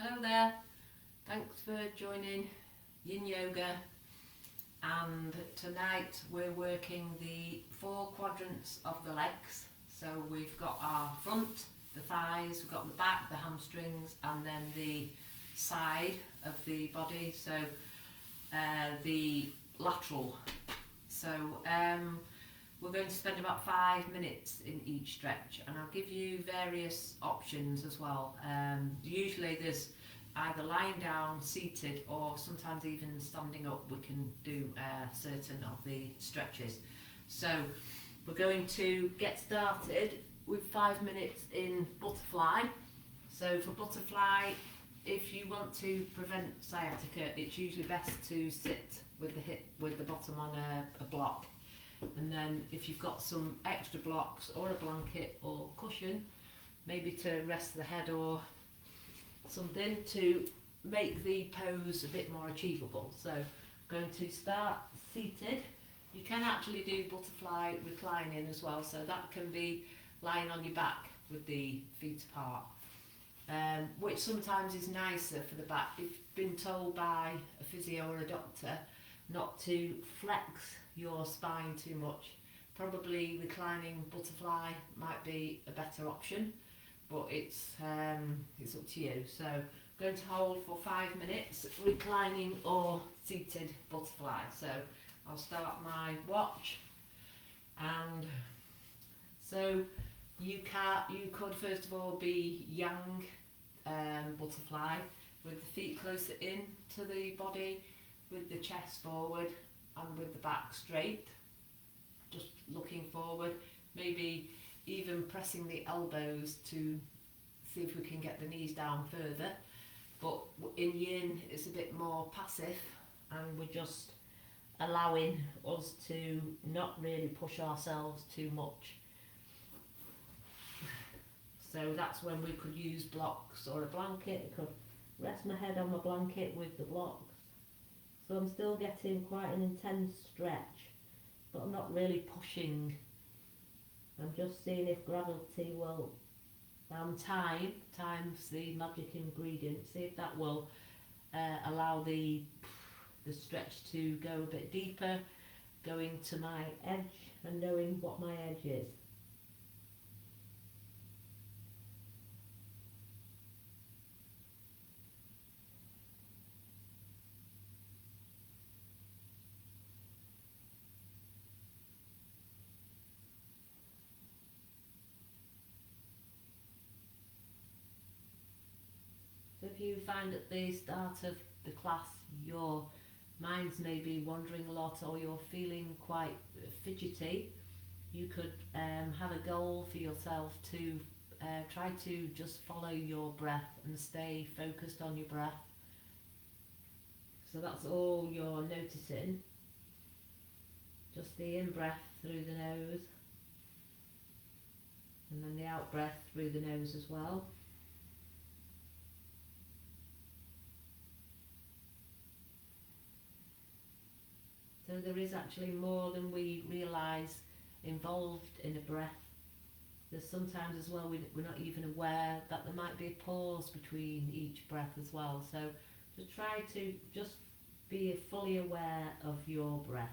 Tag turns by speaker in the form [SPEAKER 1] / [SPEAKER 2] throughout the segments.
[SPEAKER 1] Hello there, thanks for joining Yin Yoga, and tonight we're working the 4 quadrants of the legs. So we've got our front, the thighs, we've got the back, the hamstrings, and then the side of the body, so the lateral. So we're going to spend about 5 minutes in each stretch, and I'll give you various options as well. Usually there's either lying down, seated, or sometimes even standing up. We can do certain of the stretches. So we're going to get started with 5 minutes in butterfly. So for butterfly, if you want to prevent sciatica, it's usually best to sit with the bottom on a block. And then if you've got some extra blocks or a blanket or cushion, maybe to rest the head or something to make the pose a bit more achievable. So I'm going to start seated. You can actually do butterfly reclining as well, so that can be lying on your back with the feet apart, which sometimes is nicer for the back. If you've been told by a physio or a doctor not to flex your spine too much, probably reclining butterfly might be a better option, but it's up to you. So I'm going to hold for 5 minutes, reclining or seated butterfly. So I'll start my watch, and so you could first of all be yang butterfly, with the feet closer in to the body, with the chest forward and with the back straight, just looking forward, maybe even pressing the elbows to see if we can get the knees down further. But in yin it's a bit more passive, and we're just allowing us to not really push ourselves too much. So that's when we could use blocks or a blanket. I could rest my head on my blanket with the blocks. So I'm still getting quite an intense stretch, but I'm not really pushing. I'm just seeing if gravity will, time's the magic ingredient, see if that will allow the stretch to go a bit deeper, going to my edge and knowing what my edge is. So if you find at the start of the class your mind's maybe wandering a lot, or you're feeling quite fidgety, you could have a goal for yourself to try to just follow your breath and stay focused on your breath. So that's all you're noticing, just the in-breath through the nose, and then the out-breath through the nose as well. So there is actually more than we realise involved in a breath. There's sometimes as well we're not even aware that there might be a pause between each breath as well. So just try to just be fully aware of your breath.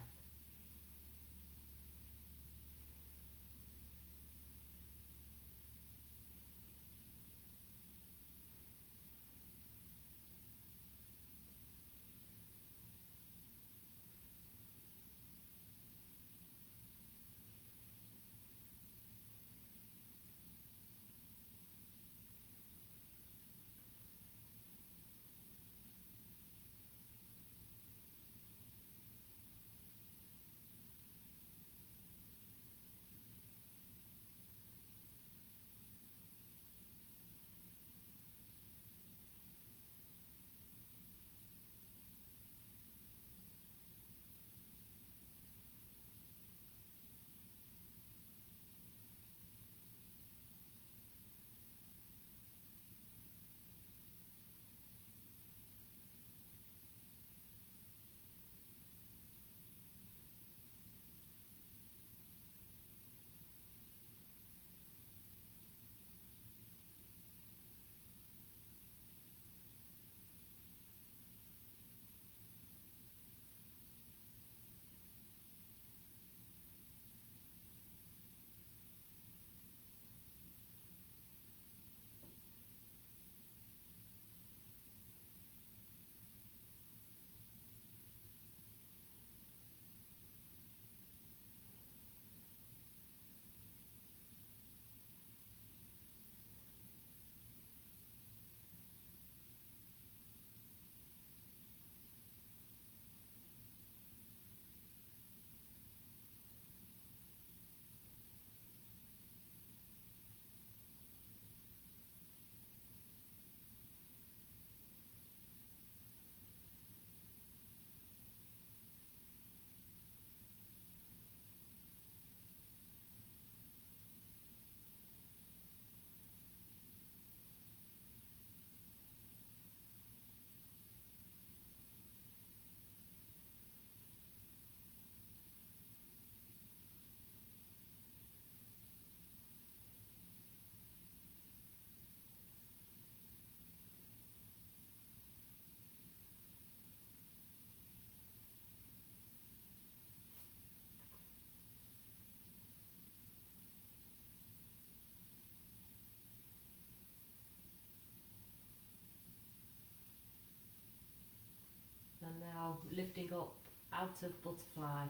[SPEAKER 1] now lifting up out of butterfly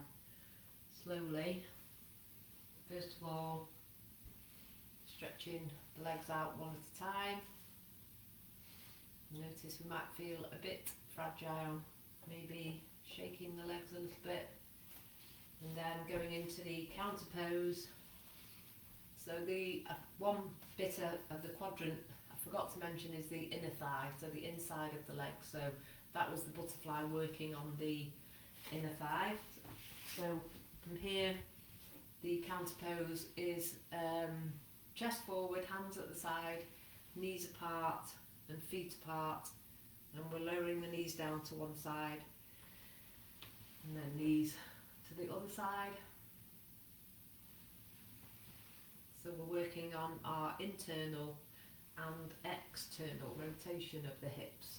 [SPEAKER 1] slowly. First of all, stretching the legs out one at a time. Notice we might feel a bit fragile, maybe shaking the legs a little bit, and then going into the counter pose. So the one bit of the quadrant I forgot to mention is the inner thigh, so the inside of the leg. So that was the butterfly working on the inner thigh. So from here, the counter pose is chest forward, hands at the side, knees apart and feet apart, and we're lowering the knees down to one side and then knees to the other side. So we're working on our internal and external rotation of the hips.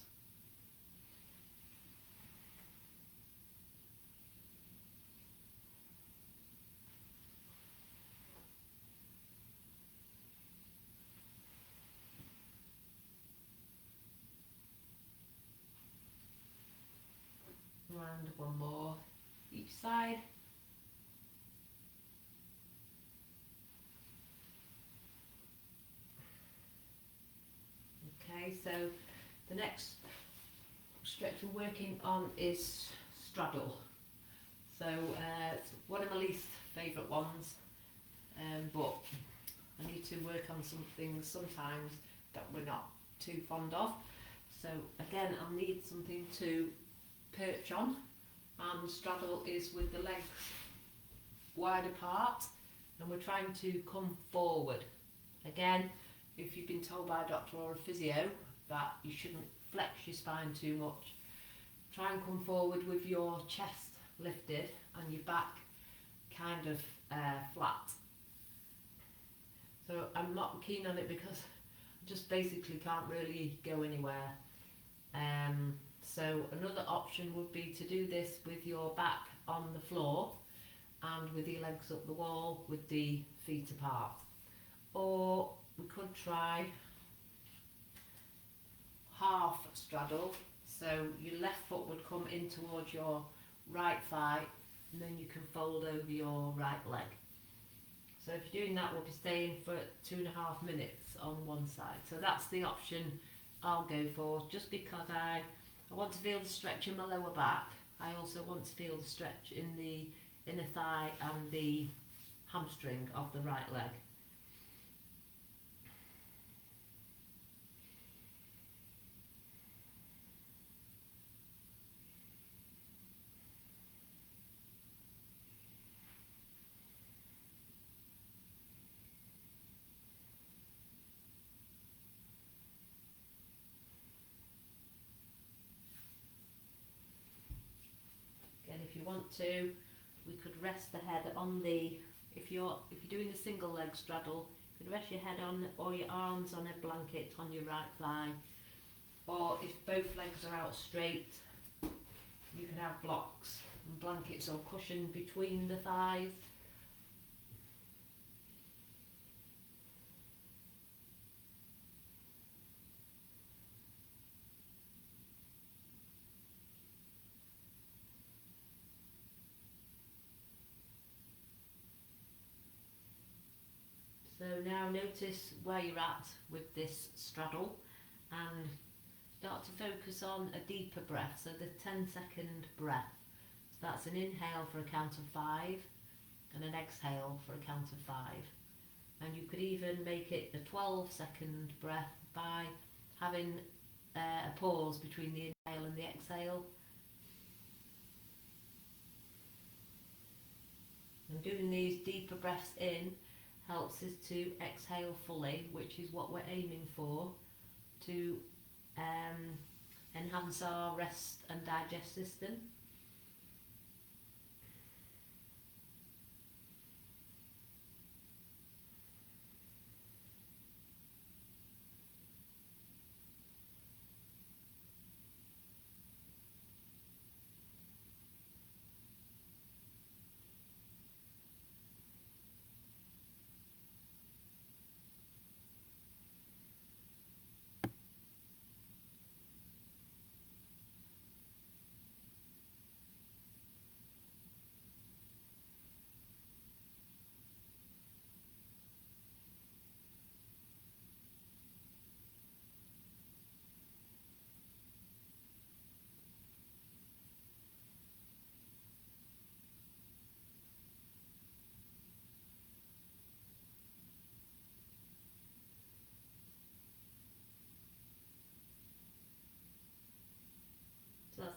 [SPEAKER 1] And one more each side. Okay, so the next stretch we're working on is straddle. So it's one of my least favourite ones, but I need to work on some things sometimes that we're not too fond of. So again, I'll need something to perch on, and straddle is with the legs wide apart, and we're trying to come forward. Again, if you've been told by a doctor or a physio that you shouldn't flex your spine too much, try and come forward with your chest lifted and your back kind of flat. So I'm not keen on it because I just basically can't really go anywhere. So another option would be to do this with your back on the floor and with your legs up the wall with the feet apart. Or we could try half straddle, so your left foot would come in towards your right thigh and then you can fold over your right leg. So if you're doing that, we'll be staying for 2.5 minutes on one side. So that's the option I'll go for, just because I want to feel the stretch in my lower back. I also want to feel the stretch in the inner thigh and the hamstring of the right leg. If you want to, we could rest the head on the, if you're doing a single leg straddle, you could rest your head on or your arms on a blanket on your right thigh, or if both legs are out straight, you can have blocks and blankets or cushion between the thighs. So now notice where you're at with this straddle and start to focus on a deeper breath, so the 10-second breath. So that's an inhale for a count of 5 and an exhale for a count of 5. And you could even make it a 12-second breath by having a pause between the inhale and the exhale. And doing these deeper breaths in helps us to exhale fully, which is what we're aiming for, to enhance our rest and digest system.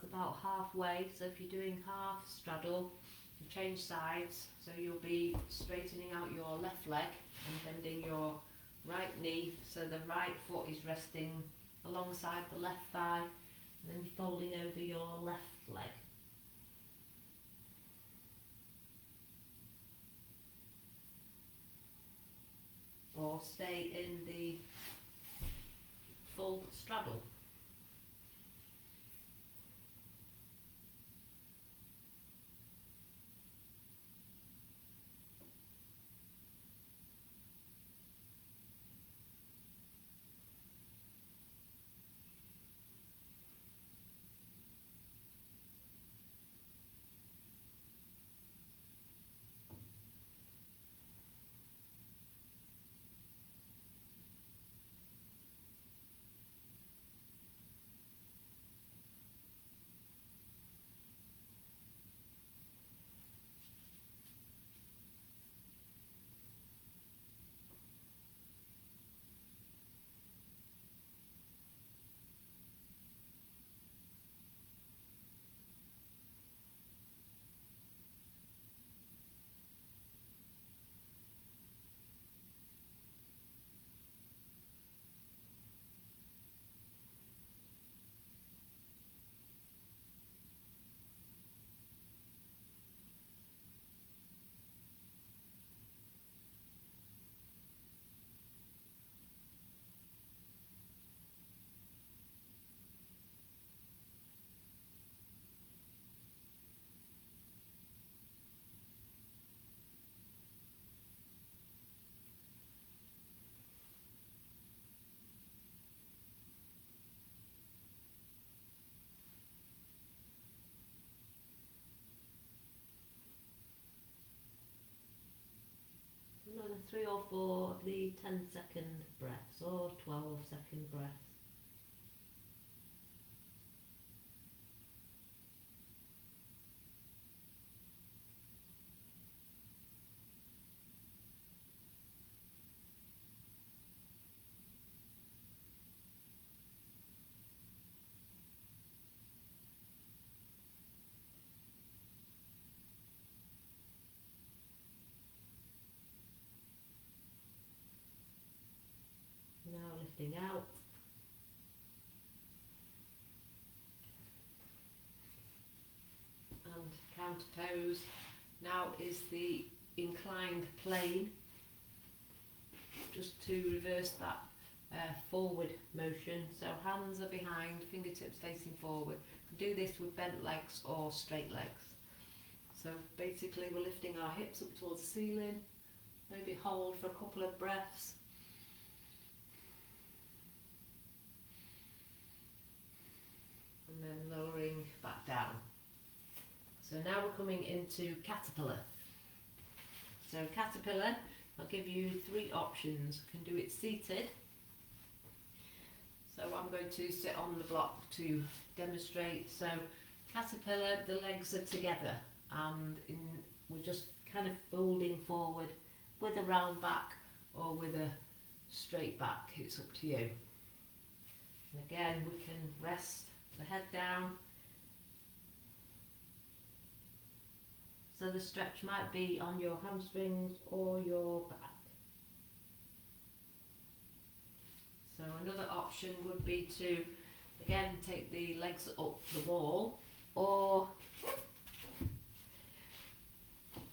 [SPEAKER 1] that's about halfway. So if you're doing half straddle, you change sides, so you'll be straightening out your left leg and bending your right knee so the right foot is resting alongside the left thigh, and then folding over your left leg. Or stay in the full straddle. Another 3 or 4 of the 10-second breaths or 12-second breaths. Now lifting out. And counter pose. Now is the inclined plane, just to reverse that forward motion. So hands are behind, fingertips facing forward. Do this with bent legs or straight legs. So basically we're lifting our hips up towards the ceiling, maybe hold for a couple of breaths. And then lowering back down. So now we're coming into caterpillar. So caterpillar, I'll give you 3 options. You can do it seated. So I'm going to sit on the block to demonstrate. So caterpillar, the legs are together and we're just kind of folding forward with a round back or with a straight back. It's up to you. And again, we can rest the head down. So the stretch might be on your hamstrings or your back. So another option would be to, again, take the legs up the wall or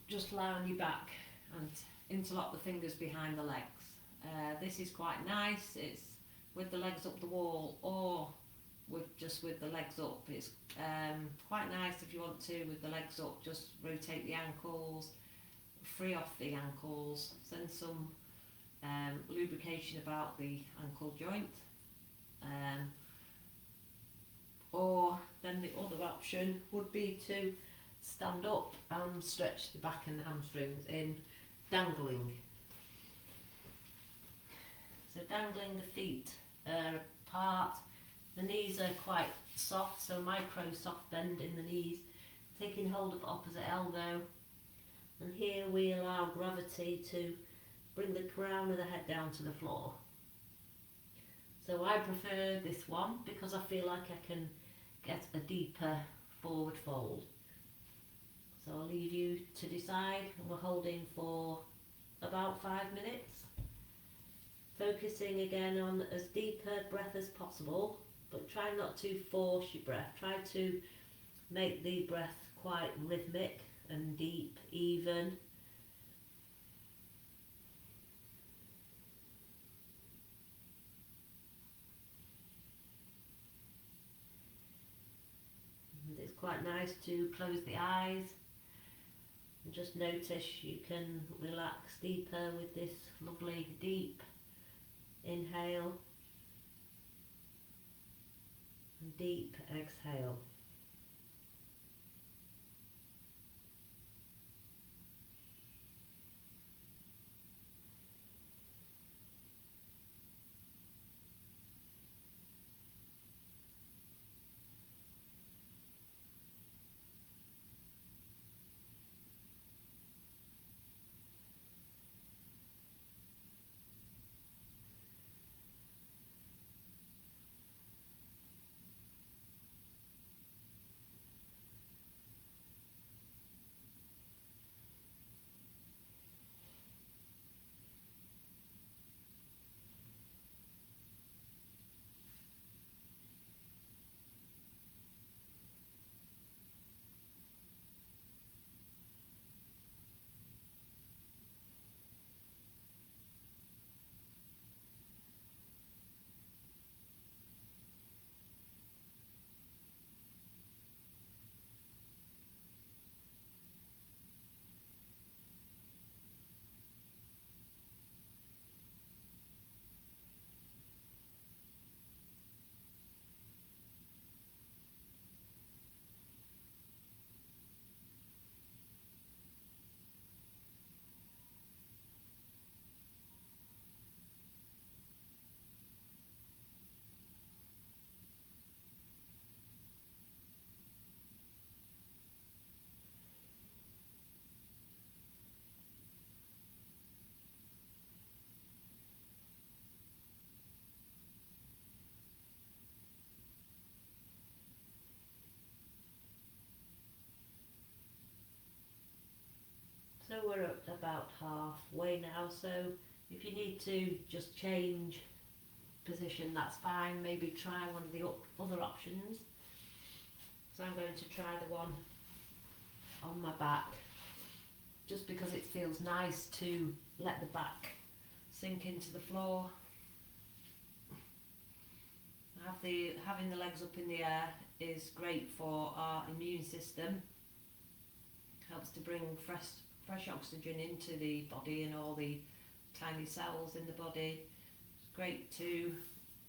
[SPEAKER 1] just lie on your back and interlock the fingers behind the legs. This is quite nice. It's with the legs up the wall or with the legs up. It's quite nice if you want to with the legs up. Just rotate the ankles, free off the ankles, send some lubrication about the ankle joint. Or then the other option would be to stand up and stretch the back and the hamstrings in dangling. So dangling the feet apart. The knees are quite soft, so micro soft bend in the knees, taking hold of the opposite elbow, and here we allow gravity to bring the crown of the head down to the floor. So I prefer this one because I feel like I can get a deeper forward fold. So I'll leave you to decide, and we're holding for about 5 minutes. Focusing again on as deep a breath as possible, but try not to force your breath. Try to make the breath quite rhythmic and deep, even. And it's quite nice to close the eyes and just notice you can relax deeper with this lovely deep inhale and deep exhale. So we're at about halfway now, so if you need to just change position, that's fine. Maybe try one of the other options. So I'm going to try the one on my back, just because it feels nice to let the back sink into the floor. Having the legs up in the air is great for our immune system. Helps to bring fresh oxygen into the body and all the tiny cells in the body. It's great to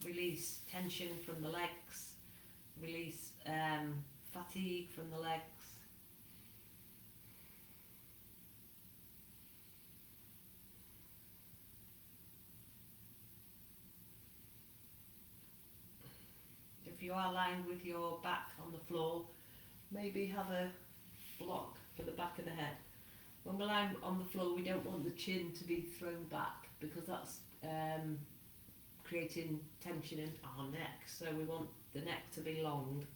[SPEAKER 1] release tension from the legs, release fatigue from the legs. If you are lying with your back on the floor, maybe have a block for the back of the head. When we're lying on the floor, we don't want the chin to be thrown back, because that's creating tension in our neck. So we want the neck to be long.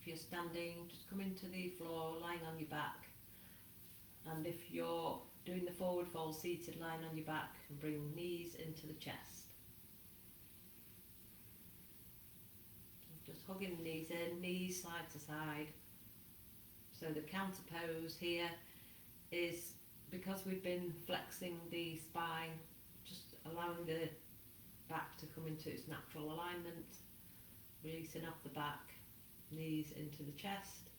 [SPEAKER 2] you're standing, just come into the floor, lying on your back. And if you're doing the forward fold seated, lying on your back, and bring knees into the chest. Just hugging the knees in, knees side to side. So the counter pose here is because we've been flexing the spine, just allowing the back to come into its natural alignment, releasing off the back, knees into the chest.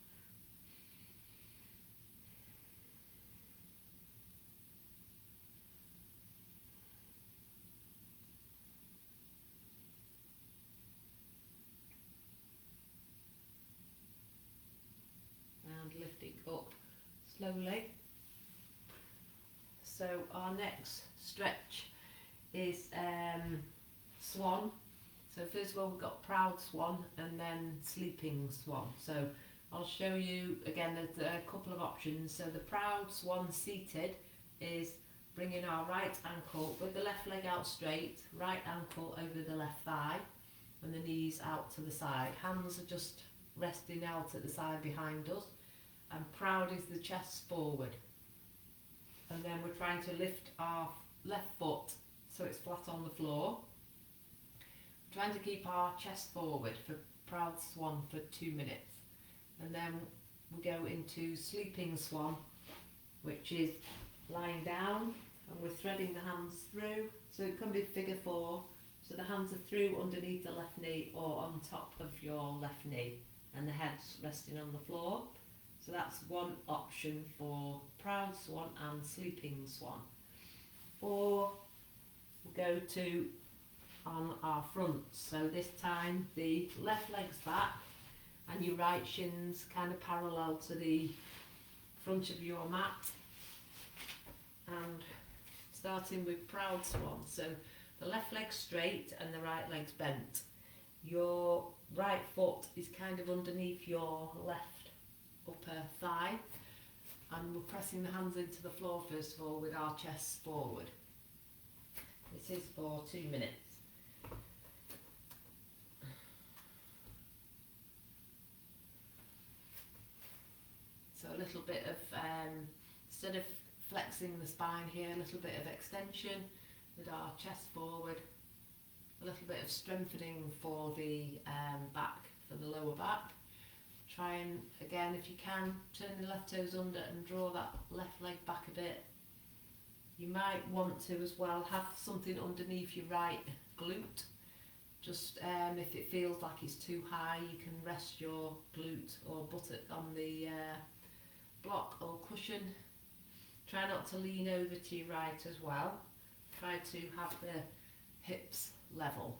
[SPEAKER 2] And lifting up slowly. So our next stretch is swan. So first of all we've got proud swan and then sleeping swan. So I'll show you again, there's a couple of options. So the proud swan seated is bringing our right ankle with the left leg out straight, right ankle over the left thigh and the knees out to the side. Hands are just resting out at the side behind us, and proud is the chest forward. And then we're trying to lift our left foot so it's flat on the floor. We're trying to keep our chest forward for proud swan for 2 minutes. And then we go into sleeping swan, which is lying down and we're threading the hands through. So it can be figure 4. So the hands are through underneath the left knee or on top of your left knee and the head's resting on the floor. So that's one option for proud swan and sleeping swan. Or we'll go to on our front. So this time the left leg's back and your right shin's kind of parallel to the front of your mat. And starting with proud swan. So the left leg's straight and the right leg's bent. Your right foot is kind of underneath your left upper thigh, and we're pressing the hands into the floor first of all with our chests forward. This is for 2 minutes. So a little bit of, instead of flexing the spine here, a little bit of extension with our chest forward, a little bit of strengthening for the back, for the lower back. Try and, again, if you can, turn the left toes under and draw that left leg back a bit. You might want to as well have something underneath your right glute. Just if it feels like it's too high, you can rest your glute or buttock on the block or cushion. Try not to lean over to your right as well. Try to have the hips level.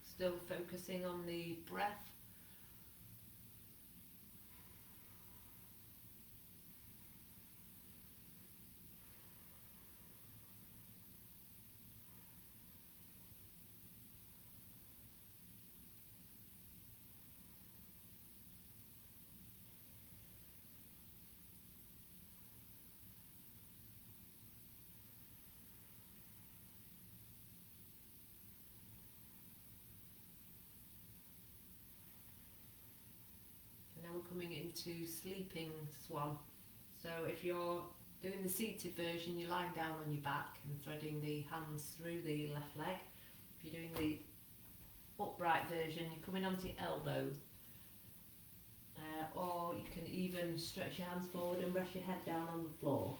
[SPEAKER 2] Still focusing on the breath. Now we're coming into sleeping swan. So if you're doing the seated version, you're lying down on your back and threading the hands through the left leg. If you're doing the upright version, you're coming onto your elbows. Or you can even stretch your hands forward and rest your head down on the floor.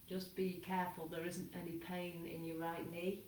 [SPEAKER 2] Just be careful there isn't any pain in your right knee.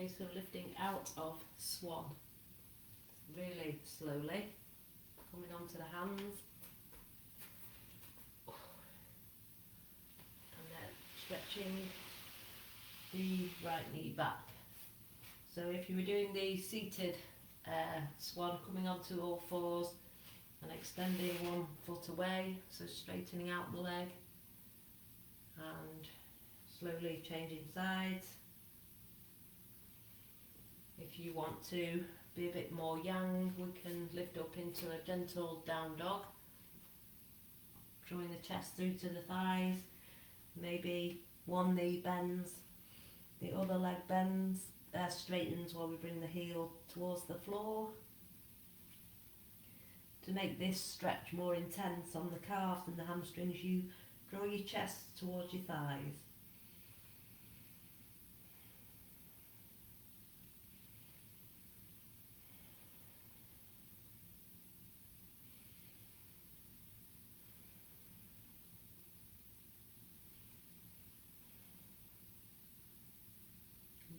[SPEAKER 2] Okay, so lifting out of swan, really slowly, coming onto the hands, and then stretching the right knee back. So if you were doing the seated swan, coming onto all fours and extending one foot away, so straightening out the leg and slowly changing sides. If you want to be a bit more yang, we can lift up into a gentle down dog, drawing the chest through to the thighs. Maybe one knee bends, the other leg bends, straightens while we bring the heel towards the floor. To make this stretch more intense on the calves and the hamstrings, you draw your chest towards your thighs.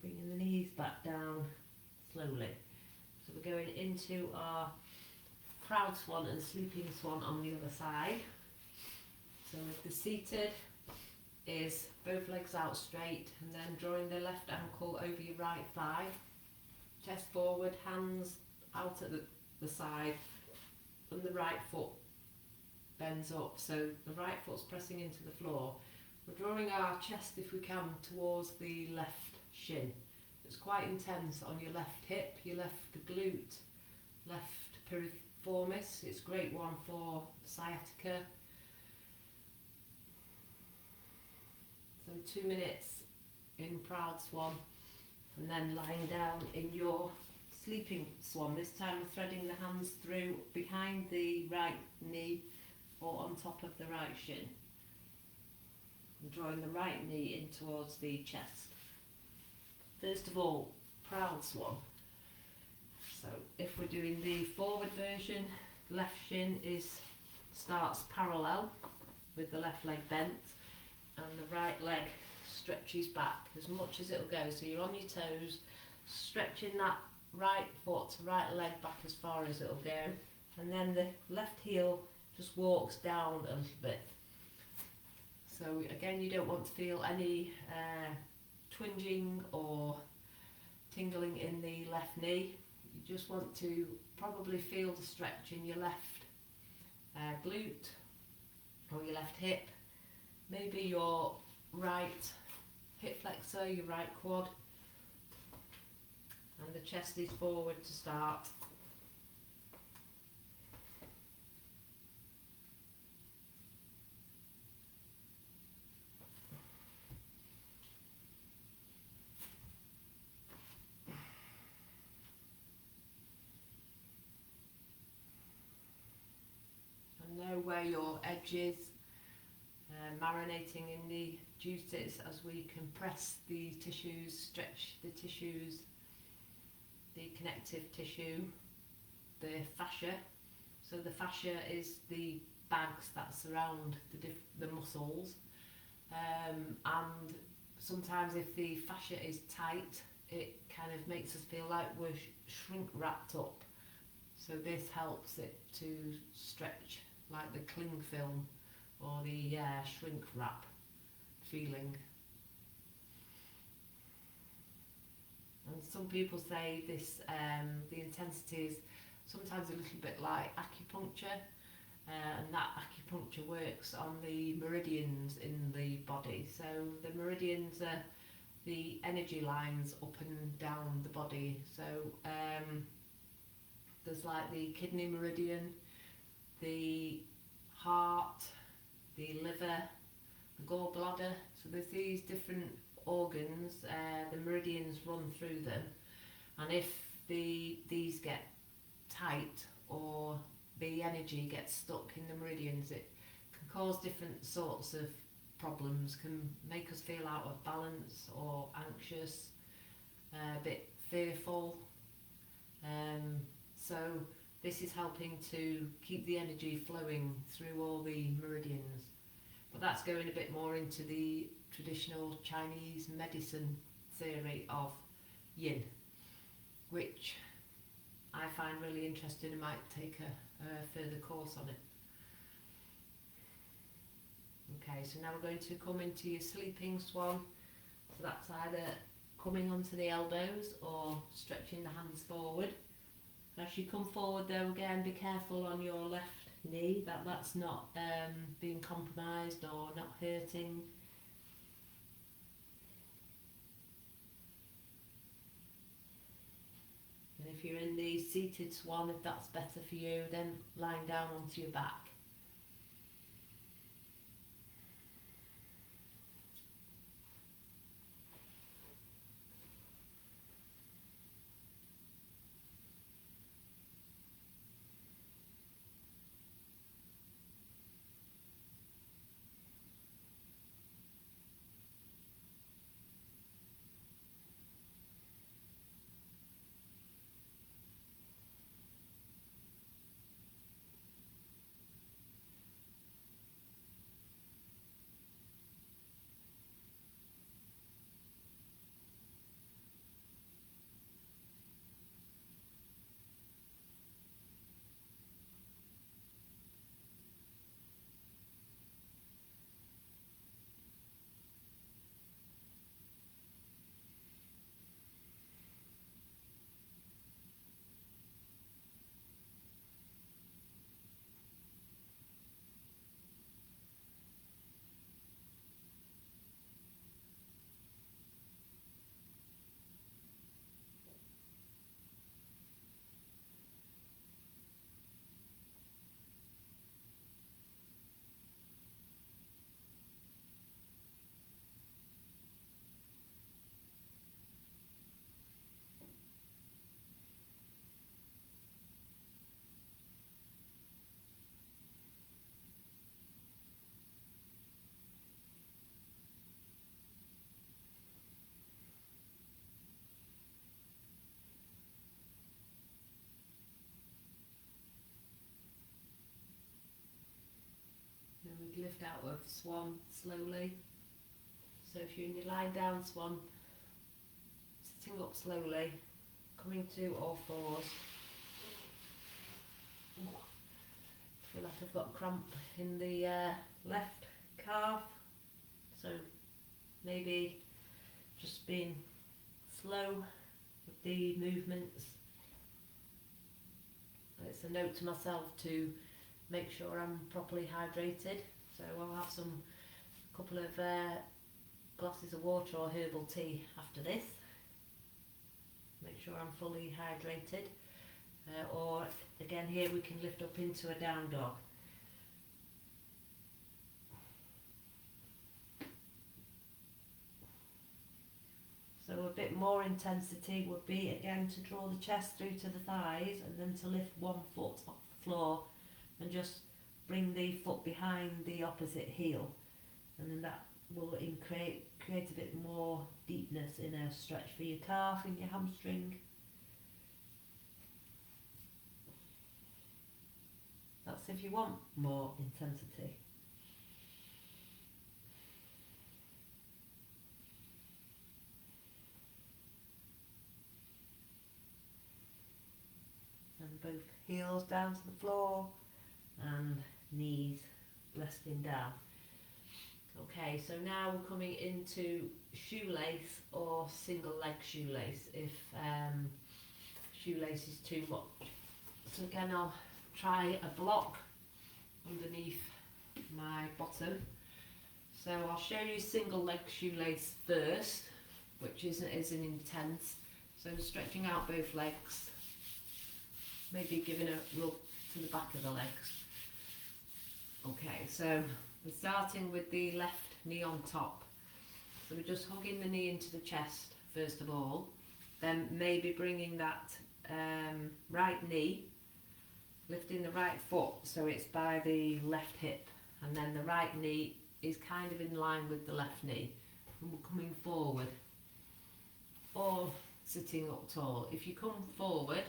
[SPEAKER 2] Bringing the knees back down slowly. So we're going into our proud swan and sleeping swan on the other side. So with the seated is both legs out straight, and then drawing the left ankle over your right thigh, chest forward, hands out at the side, and the right foot bends up, so the right foot's pressing into the floor. We're drawing our chest, if we can, towards the left shin. It's quite intense on your left hip, your left glute, left piriformis. It's a great one for sciatica. So 2 minutes in proud swan, and then lying down in your sleeping swan. This time we're threading the hands through behind the right knee or on top of the right shin, and drawing the right knee in towards the chest. First of all, proud swan. So if we're doing the forward version, left shin starts parallel with the left leg bent, and the right leg stretches back as much as it'll go. So you're on your toes, stretching that right foot, right leg back as far as it'll go, and then the left heel just walks down a little bit. So again, you don't want to feel any twinging or tingling in the left knee. You just want to probably feel the stretch in your left glute or your left hip, maybe your right hip flexor, your right quad, and the chest is forward to start. Know where your edge is, marinating in the juices as we compress the tissues, stretch the tissues, the connective tissue, the fascia. So the fascia is the bags that surround the muscles, and sometimes if the fascia is tight, it kind of makes us feel like we're shrink wrapped up. So this helps it to stretch like the cling film or the shrink wrap feeling. And some people say this, the intensity is sometimes a little bit like acupuncture, and that acupuncture works on the meridians in the body. So the meridians are the energy lines up and down the body. So there's like the kidney meridian, the heart, the liver, the gallbladder. So there's these different organs, the meridians run through them, and if these get tight or the energy gets stuck in the meridians, it can cause different sorts of problems, can make us feel out of balance or anxious, a bit fearful. So this is helping to keep the energy flowing through all the meridians. But that's going a bit more into the traditional Chinese medicine theory of yin, which I find really interesting and might take a further course on it. Okay, so now we're going to come into your sleeping swan. So that's either coming onto the elbows or stretching the hands forward. As you come forward though, again, be careful on your left knee that that's not being compromised or not hurting. And if you're in the seated swan, if that's better for you, then lying down onto your back. Then we'd lift out of swan slowly. So if you're in your lying down swan, sitting up slowly, coming to all fours. I feel like I've got cramp in the left calf, so maybe just being slow with the movements. It's a note to myself to make sure I'm properly hydrated, so I'll have a couple of glasses of water or herbal tea after this. Make sure I'm fully hydrated, or again here we can lift up into a down dog. So a bit more intensity would be again to draw the chest through to the thighs and then to lift one foot off the floor and just bring the foot behind the opposite heel, and then that will create a bit more deepness in a stretch for your calf and your hamstring. That's if you want more intensity. And both heels down to the floor and knees resting down. Okay, so now we're coming into shoelace or single leg shoelace if shoelace is too much. So again, I'll try a block underneath my bottom. So I'll show you single leg shoelace first, which isn't intense. So stretching out both legs, maybe giving a rub to the back of the legs. Okay, so we're starting with the left knee on top. So we're just hugging the knee into the chest first of all, then maybe bringing that right knee, lifting the right foot so it's by the left hip, and then the right knee is kind of in line with the left knee, and we're coming forward or sitting up tall. If you come forward,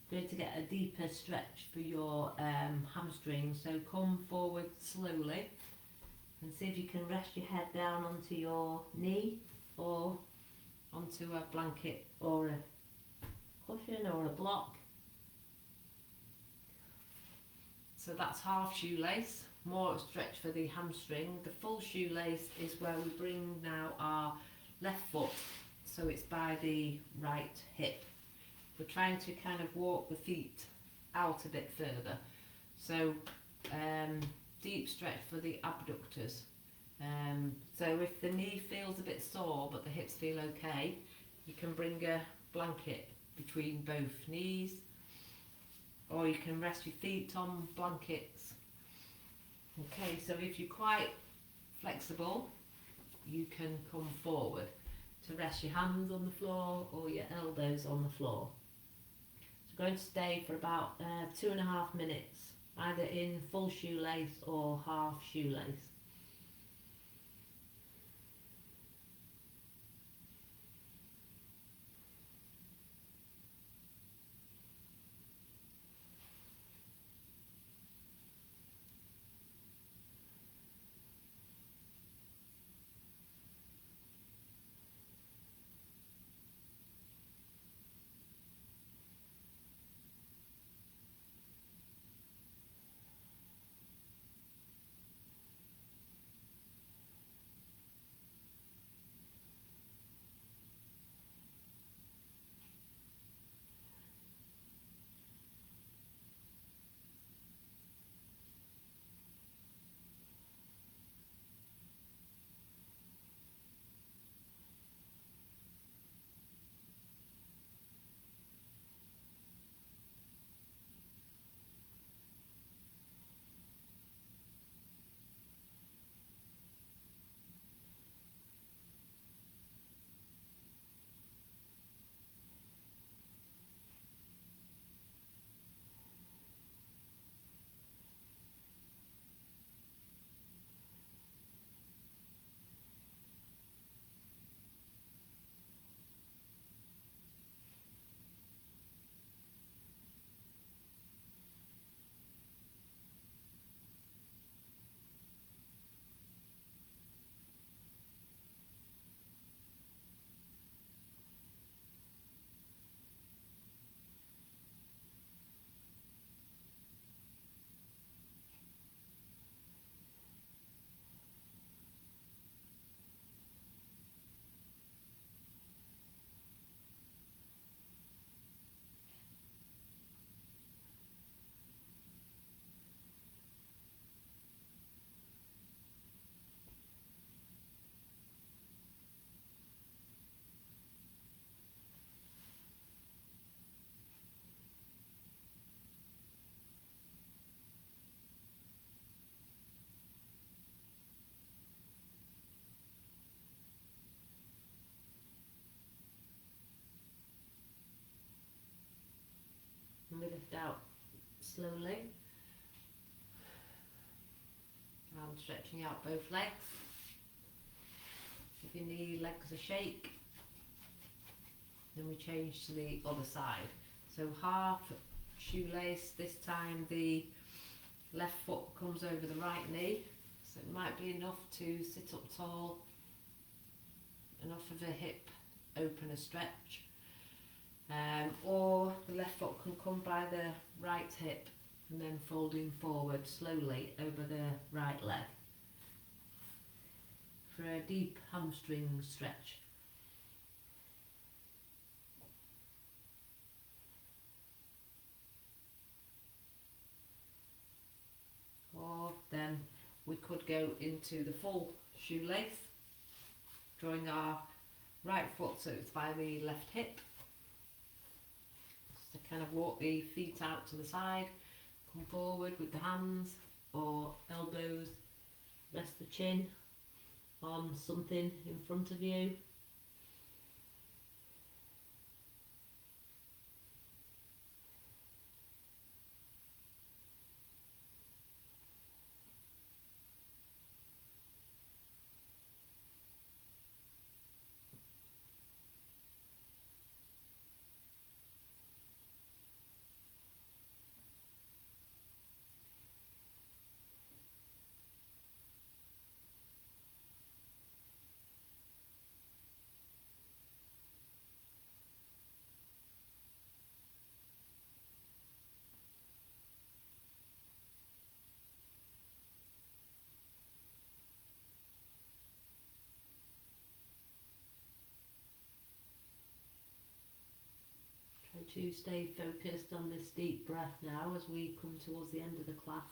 [SPEAKER 2] you're going to get a deeper stretch for your hamstring, so come forward slowly and see if you can rest your head down onto your knee or onto a blanket or a cushion or a block. So that's half shoelace, more stretch for the hamstring. The full shoelace is where we bring now our left foot, so it's by the right hip. We're trying to kind of walk the feet out a bit further. So deep stretch for the abductors. So if the knee feels a bit sore but the hips feel okay, you can bring a blanket between both knees, or you can rest your feet on blankets. Okay, so if you're quite flexible, you can come forward to rest your hands on the floor or your elbows on the floor. So we're going to stay for about 2.5 minutes, either in full shoelace or half shoelace. And we lift out slowly. I'm stretching out both legs. Give your knee legs a shake. Then we change to the other side. So half shoelace, this time the left foot comes over the right knee. So it might be enough to sit up tall, enough of a hip opener stretch. Or the left foot can come by the right hip and then folding forward slowly over the right leg for a deep hamstring stretch. Or then we could go into the full shoelace, drawing our right foot so it's by the left hip. To kind of walk the feet out to the side, come forward with the hands or elbows, rest the chin on something in front of you. to stay focused on this deep breath now as we come towards the end of the class.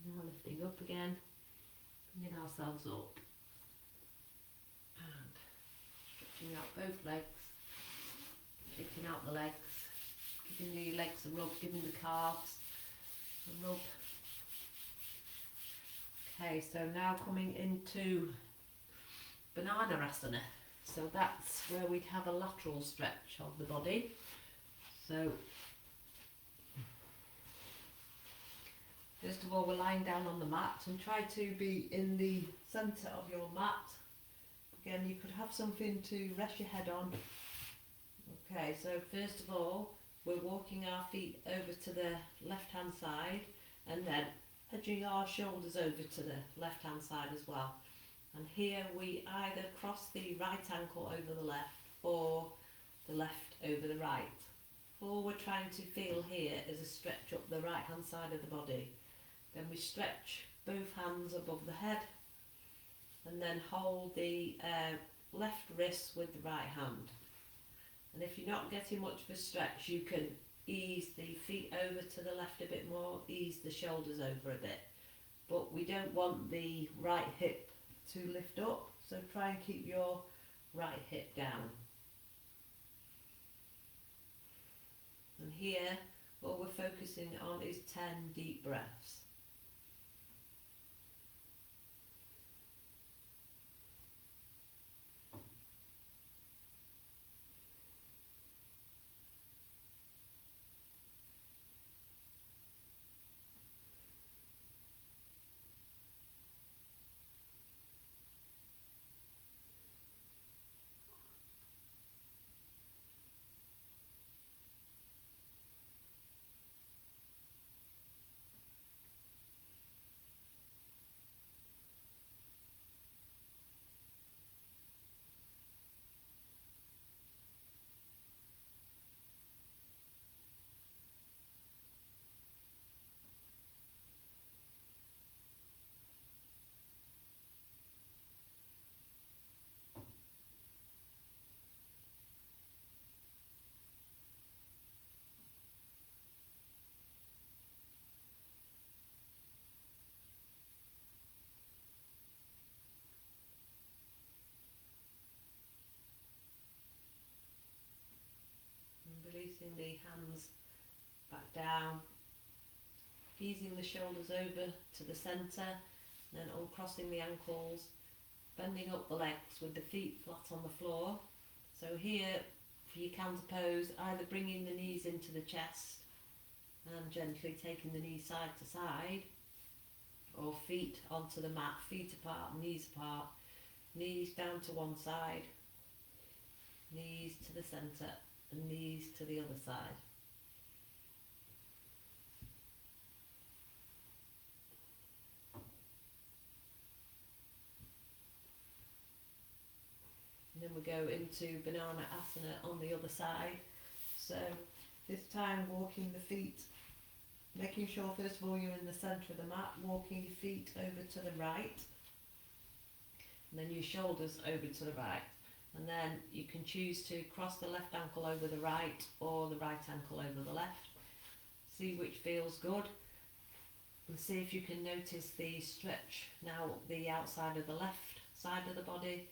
[SPEAKER 2] Now lifting up again, bringing ourselves up and stretching out both legs, shaking out the legs, giving the legs a rub, giving the calves a rub. Okay, so now coming into Bananasana. So that's where we have a lateral stretch of the body. So first of all, we're lying down on the mat and try to be in the centre of your mat. Again, you could have something to rest your head on. Okay, so first of all, we're walking our feet over to the left hand side and then edging our shoulders over to the left hand side as well. And here we either cross the right ankle over the left or the left over the right. All we're trying to feel here is a stretch up the right hand side of the body. Then we stretch both hands above the head and then hold the left wrist with the right hand. And if you're not getting much of a stretch, you can ease the feet over to the left a bit more, ease the shoulders over a bit. But we don't want the right hip to lift up, so try and keep your right hip down. And here, what we're focusing on is 10 deep breaths. Releasing the hands back down, easing the shoulders over to the centre, then uncrossing the ankles, bending up the legs with the feet flat on the floor. So here, for your counter pose, either bringing the knees into the chest and gently taking the knees side to side, or feet onto the mat, feet apart, knees down to one side, knees to the centre and knees to the other side. And then we go into banana asana on the other side. So this time walking the feet, making sure first of all you're in the centre of the mat, walking your feet over to the right, and then your shoulders over to the right. And then you can choose to cross the left ankle over the right or the right ankle over the left. See which feels good. And see if you can notice the stretch now, the outside of the left side of the body.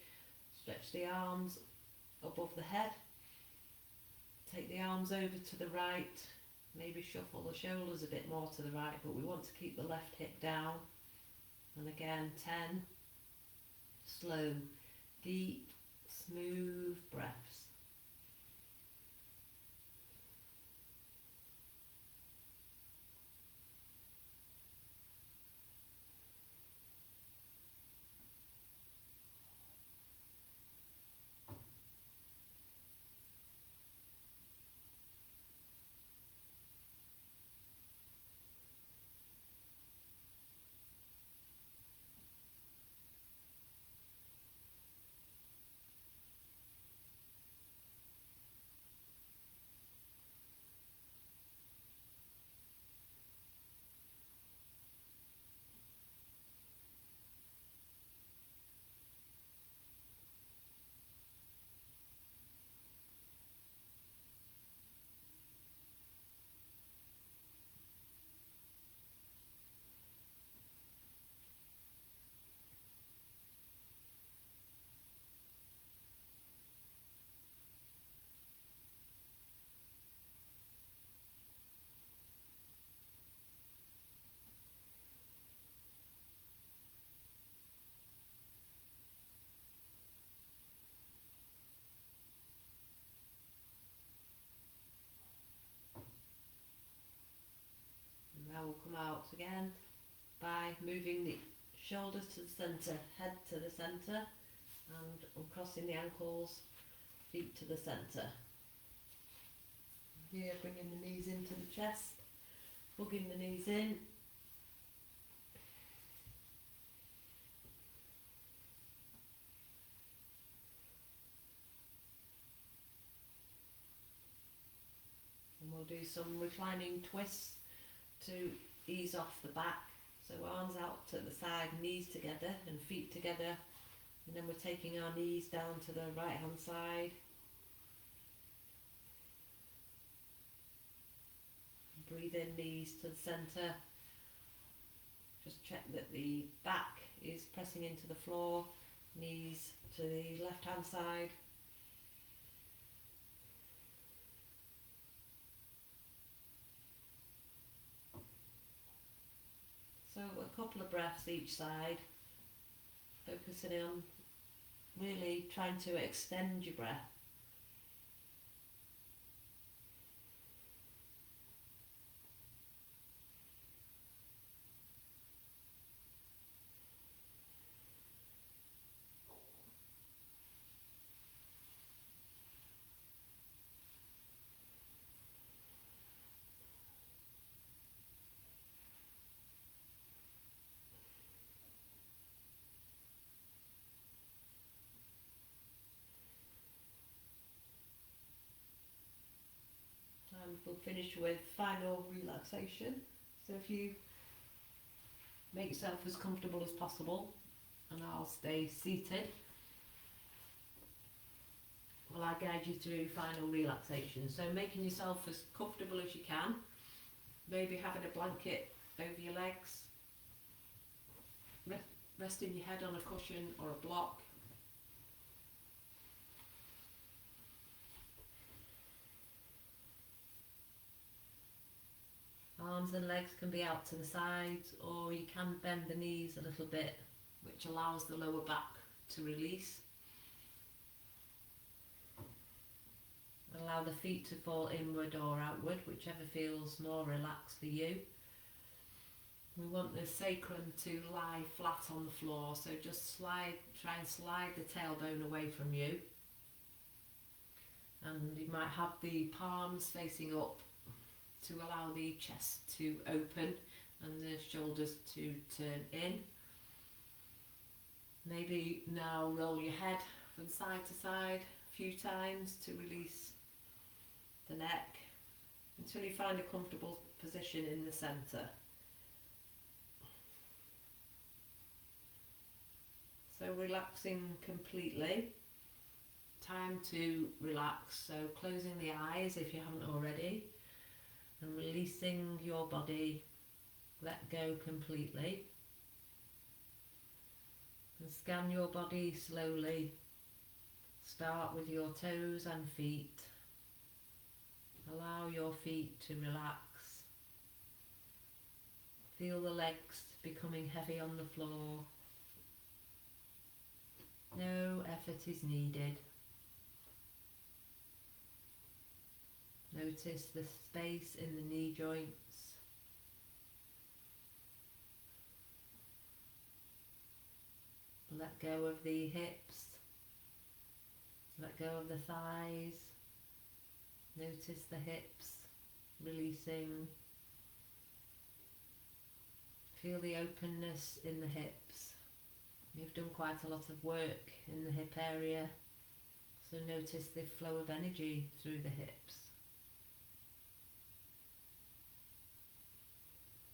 [SPEAKER 2] Stretch the arms above the head. Take the arms over to the right. Maybe shuffle the shoulders a bit more to the right, but we want to keep the left hip down. And again, 10 slow, deep, smooth breaths. Now we'll come out again by moving the shoulders to the centre, head to the centre, and uncrossing the ankles, feet to the centre. Here, bringing the knees into the chest, hugging the knees in. And we'll do some reclining twists to ease off the back. So arms out to the side, knees together and feet together. And then we're taking our knees down to the right hand side. Breathe in, knees to the centre. Just check that the back is pressing into the floor. Knees to the left hand side. So a couple of breaths each side, focusing on really trying to extend your breath. And we'll finish with final relaxation. So if you make yourself as comfortable as possible, and I'll stay seated while I guide you through final relaxation. So making yourself as comfortable as you can, maybe having a blanket over your legs, resting your head on a cushion or a block. Arms and legs can be out to the sides, or you can bend the knees a little bit, which allows the lower back to release. Allow the feet to fall inward or outward, whichever feels more relaxed for you. We want the sacrum to lie flat on the floor, so just try and slide the tailbone away from you. And you might have the palms facing up to allow the chest to open and the shoulders to turn in. Maybe now roll your head from side to side a few times to release the neck until you find a comfortable position in the centre. So relaxing completely. Time to relax, so closing the eyes if you haven't already and releasing your body. Let go completely. And scan your body slowly. Start with your toes and feet. Allow your feet to relax. Feel the legs becoming heavy on the floor. No effort is needed. Notice the space in the knee joints. Let go of the hips. Let go of the thighs. Notice the hips releasing. Feel the openness in the hips. You've done quite a lot of work in the hip area, so notice the flow of energy through the hips.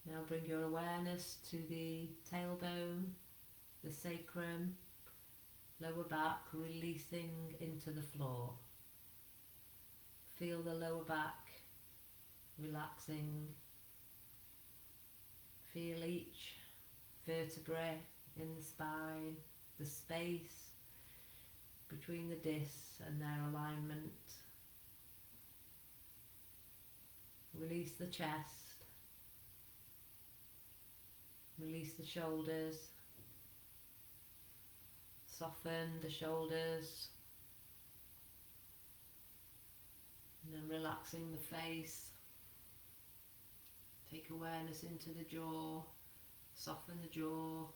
[SPEAKER 2] Now bring your awareness to the tailbone, the sacrum, lower back releasing into the floor. Feel the lower back relaxing. Feel each vertebrae in the spine, the space between the discs and their alignment. Release the chest. Release the shoulders. Soften the shoulders. And then relaxing the face. Take awareness into the jaw. Soften the jaw.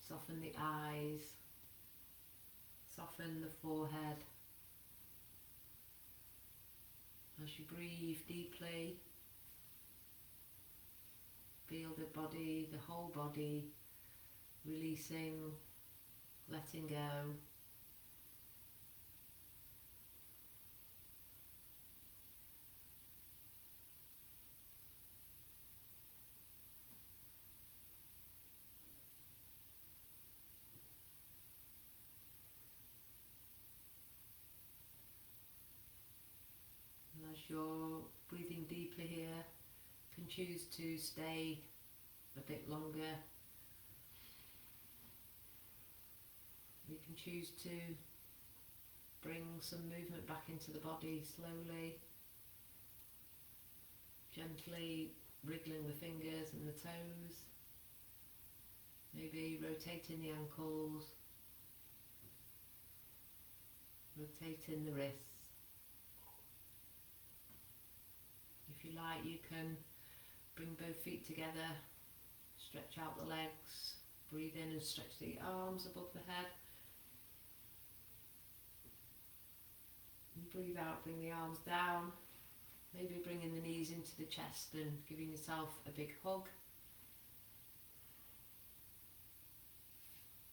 [SPEAKER 2] Soften the eyes. Soften the forehead. As you breathe deeply, feel the body, the whole body, releasing, letting go. And as you're breathing deeply here, you can choose to stay a bit longer. You can choose to bring some movement back into the body slowly, gently wriggling the fingers and the toes, maybe rotating the ankles, rotating the wrists. If you like, you can bring both feet together, stretch out the legs, breathe in and stretch the arms above the head. And breathe out, bring the arms down, maybe bringing the knees into the chest and giving yourself a big hug.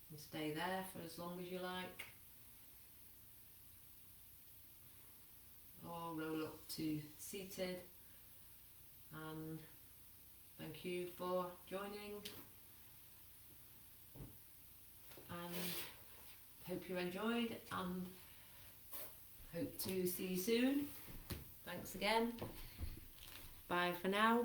[SPEAKER 2] And stay there for as long as you like. Or roll up to seated. And thank you for joining, and hope you enjoyed, and hope to see you soon. Thanks again. Bye for now.